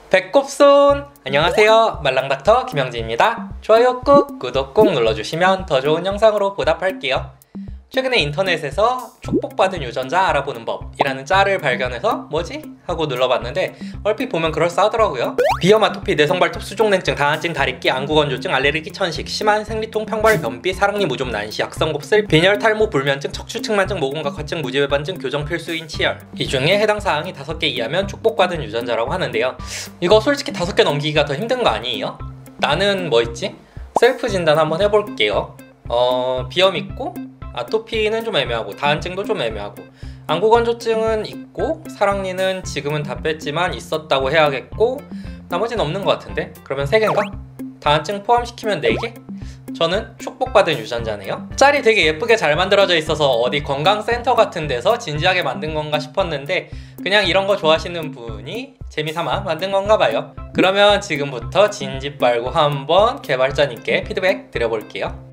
배꼽손! 안녕하세요, 말랑닥터 김영진입니다. 좋아요 꾹, 구독 꾹 눌러주시면 더 좋은 영상으로 보답할게요. 최근에 인터넷에서 축복받은 유전자 알아보는 법이라는 짤을 발견해서 뭐지? 하고 눌러봤는데 얼핏 보면 그럴싸하더라고요. 비염, 아토피, 내성발톱, 수족냉증, 다한증, 다리끼, 안구건조증, 알레르기, 천식, 심한 생리통, 평발, 변비, 사랑니, 무좀, 난시, 약성곱슬, 빈혈, 탈모, 불면증, 척추측만증, 모공각화증, 무지외반증, 교정필수인 치열. 이 중에 해당 사항이 5개 이하면 축복받은 유전자라고 하는데요. 이거 솔직히 5개 넘기기가 더 힘든 거 아니에요? 나는 뭐 있지? 셀프 진단 한번 해볼게요. 비염 있고 아토피는 좀 애매하고 다한증도 좀 애매하고 안구건조증은 있고 사랑니는 지금은 다 뺐지만 있었다고 해야겠고 나머지는 없는 것 같은데? 그러면 3개인가? 다한증 포함시키면 4개? 저는 축복받은 유전자네요. 짤이 되게 예쁘게 잘 만들어져 있어서 어디 건강센터 같은 데서 진지하게 만든 건가 싶었는데 그냥 이런 거 좋아하시는 분이 재미삼아 만든 건가 봐요. 그러면 지금부터 진지 빨고 한번 개발자님께 피드백 드려볼게요.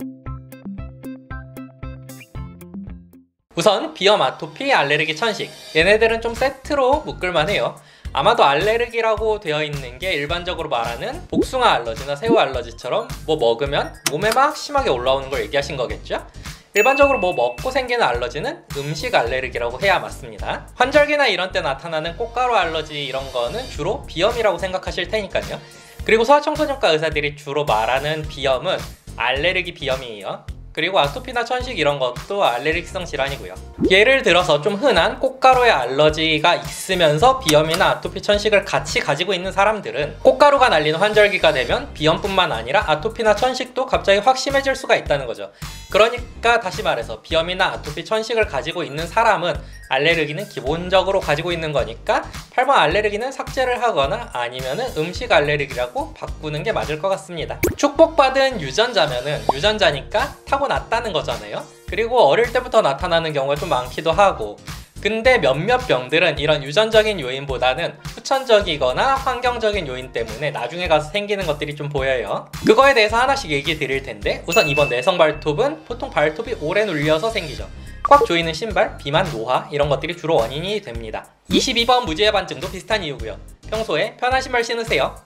우선 비염, 아토피, 알레르기, 천식 얘네들은 좀 세트로 묶을만 해요. 아마도 알레르기라고 되어 있는 게 일반적으로 말하는 복숭아 알러지나 새우 알러지처럼 뭐 먹으면 몸에 막 심하게 올라오는 걸 얘기하신 거겠죠? 일반적으로 뭐 먹고 생기는 알러지는 음식 알레르기라고 해야 맞습니다. 환절기나 이런 때 나타나는 꽃가루 알러지 이런 거는 주로 비염이라고 생각하실 테니까요. 그리고 소아청소년과 의사들이 주로 말하는 비염은 알레르기 비염이에요. 그리고 아토피나 천식 이런 것도 알레르기성 질환이고요. 예를 들어서 좀 흔한 꽃가루에 알러지가 있으면서 비염이나 아토피, 천식을 같이 가지고 있는 사람들은 꽃가루가 날리는 환절기가 되면 비염뿐만 아니라 아토피나 천식도 갑자기 확 심해질 수가 있다는 거죠. 그러니까 다시 말해서 비염이나 아토피, 천식을 가지고 있는 사람은 알레르기는 기본적으로 가지고 있는 거니까 8번 알레르기는 삭제를 하거나 아니면은 음식 알레르기라고 바꾸는 게 맞을 것 같습니다. 축복받은 유전자면은 유전자니까 타고났다는 거잖아요. 그리고 어릴 때부터 나타나는 경우가 좀 많기도 하고 근데 몇몇 병들은 이런 유전적인 요인보다는 후천적이거나 환경적인 요인 때문에 나중에 가서 생기는 것들이 좀 보여요. 그거에 대해서 하나씩 얘기 드릴 텐데 우선 이번 내성발톱은 보통 발톱이 오래 눌려서 생기죠. 꽉 조이는 신발, 비만, 노화 이런 것들이 주로 원인이 됩니다. 22번 무지외반증도 비슷한 이유고요. 평소에 편한 신발 신으세요.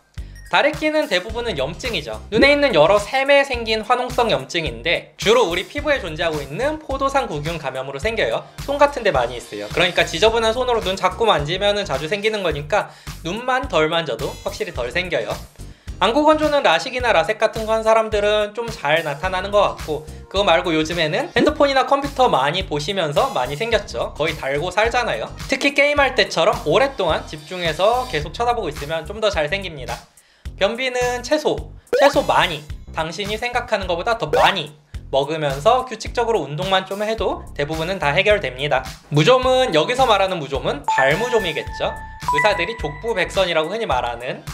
다래끼는 대부분은 염증이죠. 눈에 있는 여러 샘에 생긴 화농성 염증인데 주로 우리 피부에 존재하고 있는 포도상구균 감염으로 생겨요. 손 같은 데 많이 있어요. 그러니까 지저분한 손으로 눈 자꾸 만지면 자주 생기는 거니까 눈만 덜 만져도 확실히 덜 생겨요. 안구건조는 라식이나 라섹 같은 거 한 사람들은 좀 잘 나타나는 것 같고 그거 말고 요즘에는 핸드폰이나 컴퓨터 많이 보시면서 많이 생겼죠. 거의 달고 살잖아요. 특히 게임할 때처럼 오랫동안 집중해서 계속 쳐다보고 있으면 좀 더 잘 생깁니다. 변비는 채소 많이 당신이 생각하는 것보다 더 많이 먹으면서 규칙적으로 운동만 좀 해도 대부분은 다 해결됩니다. 무좀은 여기서 말하는 무좀은 발무좀이겠죠. 의사들이 족부백선이라고 흔히 말하는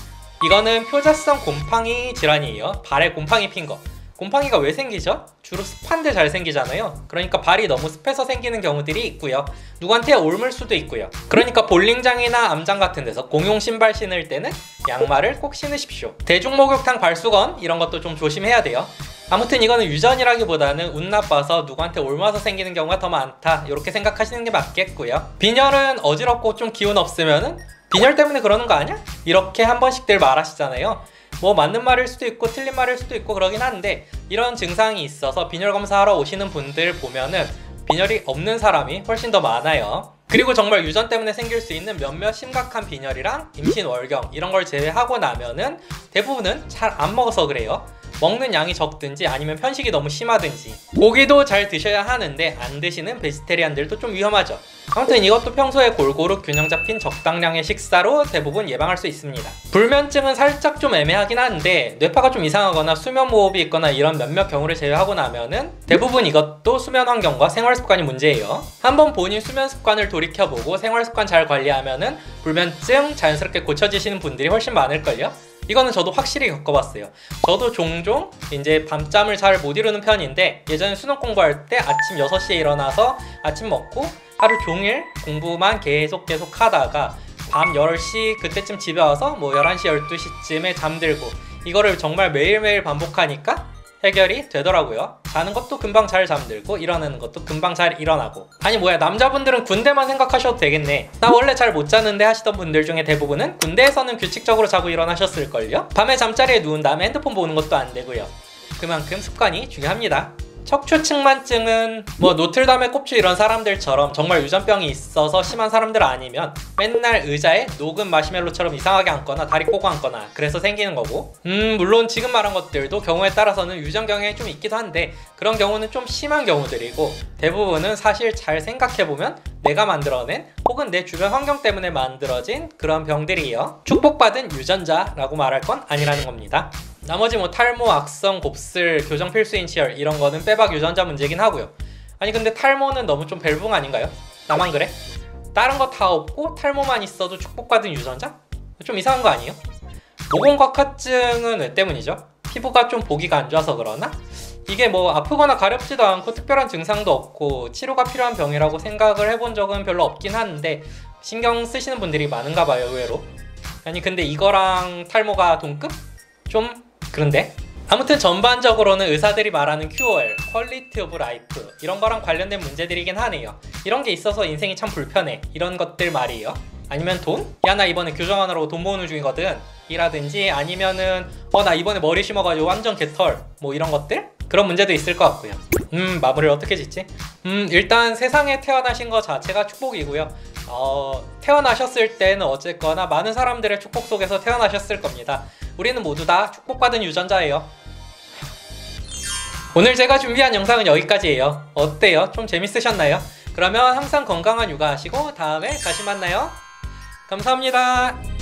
이거는 표자성 곰팡이 질환이에요. 발에 곰팡이 핀 거. 곰팡이가 왜 생기죠? 주로 습한데 잘 생기잖아요. 그러니까 발이 너무 습해서 생기는 경우들이 있고요. 누구한테 옮을 수도 있고요. 그러니까 볼링장이나 암장 같은 데서 공용 신발 신을 때는 양말을 꼭 신으십시오. 대중목욕탕 발수건 이런 것도 좀 조심해야 돼요. 아무튼 이거는 유전이라기보다는 운 나빠서 누구한테 옮아서 생기는 경우가 더 많다 이렇게 생각하시는 게 맞겠고요. 빈혈은 어지럽고 좀 기운 없으면은 빈혈 때문에 그러는 거 아니야? 이렇게 한 번씩들 말하시잖아요. 뭐 맞는 말일 수도 있고 틀린 말일 수도 있고 그러긴 한데 이런 증상이 있어서 빈혈 검사하러 오시는 분들 보면은 빈혈이 없는 사람이 훨씬 더 많아요. 그리고 정말 유전 때문에 생길 수 있는 몇몇 심각한 빈혈이랑 임신, 월경 이런 걸 제외하고 나면은 대부분은 잘 안 먹어서 그래요. 먹는 양이 적든지 아니면 편식이 너무 심하든지 고기도 잘 드셔야 하는데 안 드시는 베지테리안들도 좀 위험하죠. 아무튼 이것도 평소에 골고루 균형 잡힌 적당량의 식사로 대부분 예방할 수 있습니다. 불면증은 살짝 좀 애매하긴 한데 뇌파가 좀 이상하거나 수면 무호흡이 있거나 이런 몇몇 경우를 제외하고 나면은 대부분 이것도 수면 환경과 생활 습관이 문제예요. 한번 본인 수면 습관을 돌이켜보고 생활 습관 잘 관리하면은 불면증 자연스럽게 고쳐지시는 분들이 훨씬 많을걸요? 이거는 저도 확실히 겪어봤어요. 저도 종종 이제 밤잠을 잘 못 이루는 편인데 예전에 수능 공부할 때 아침 6시에 일어나서 아침 먹고 하루 종일 공부만 계속 하다가 밤 10시 그때쯤 집에 와서 뭐 11시 12시쯤에 잠들고 이거를 정말 매일매일 반복하니까 해결이 되더라고요. 자는 것도 금방 잘 잠들고 일어나는 것도 금방 잘 일어나고. 아니 뭐야, 남자분들은 군대만 생각하셔도 되겠네. 나 원래 잘 못 자는데 하시던 분들 중에 대부분은 군대에서는 규칙적으로 자고 일어나셨을걸요? 밤에 잠자리에 누운 다음에 핸드폰 보는 것도 안 되고요. 그만큼 습관이 중요합니다. 척추측만증은 뭐 노틀담의 꼽주 이런 사람들처럼 정말 유전병이 있어서 심한 사람들 아니면 맨날 의자에 녹은 마시멜로처럼 이상하게 앉거나 다리 꼬고 앉거나 그래서 생기는 거고, 물론 지금 말한 것들도 경우에 따라서는 유전 경향이 좀 있기도 한데 그런 경우는 좀 심한 경우들이고, 대부분은 사실 잘 생각해보면 내가 만들어낸 혹은 내 주변 환경 때문에 만들어진 그런 병들이에요. 축복받은 유전자라고 말할 건 아니라는 겁니다. 나머지 뭐 탈모, 악성, 곱슬, 교정 필수인 치열 이런 거는 빼박 유전자 문제긴 하고요. 아니 근데 탈모는 너무 좀 벨붕 아닌가요? 나만 그래? 다른 거 다 없고 탈모만 있어도 축복받은 유전자? 좀 이상한 거 아니에요? 모공곽화증은 왜 때문이죠? 피부가 좀 보기가 안 좋아서 그러나? 이게 뭐 아프거나 가렵지도 않고 특별한 증상도 없고 치료가 필요한 병이라고 생각을 해본 적은 별로 없긴 한데 신경 쓰시는 분들이 많은가 봐요, 의외로. 아니 근데 이거랑 탈모가 동급? 좀 그런데? 아무튼 전반적으로는 의사들이 말하는 QOL, 퀄리티 오브 라이프 이런 거랑 관련된 문제들이긴 하네요. 이런 게 있어서 인생이 참 불편해, 이런 것들 말이에요. 아니면 돈? 야 나 이번에 교정하느라고 돈 모으는 중이거든 이라든지, 아니면은 나 이번에 머리 심어가지고 완전 개털 뭐 이런 것들? 그런 문제도 있을 것 같고요. 마무리를 어떻게 짓지? 일단 세상에 태어나신 것 자체가 축복이고요. 태어나셨을 때는 어쨌거나 많은 사람들의 축복 속에서 태어나셨을 겁니다. 우리는 모두 다 축복받은 유전자예요. 오늘 제가 준비한 영상은 여기까지예요. 어때요? 좀 재밌으셨나요? 그러면 항상 건강한 육아하시고 다음에 다시 만나요. 감사합니다.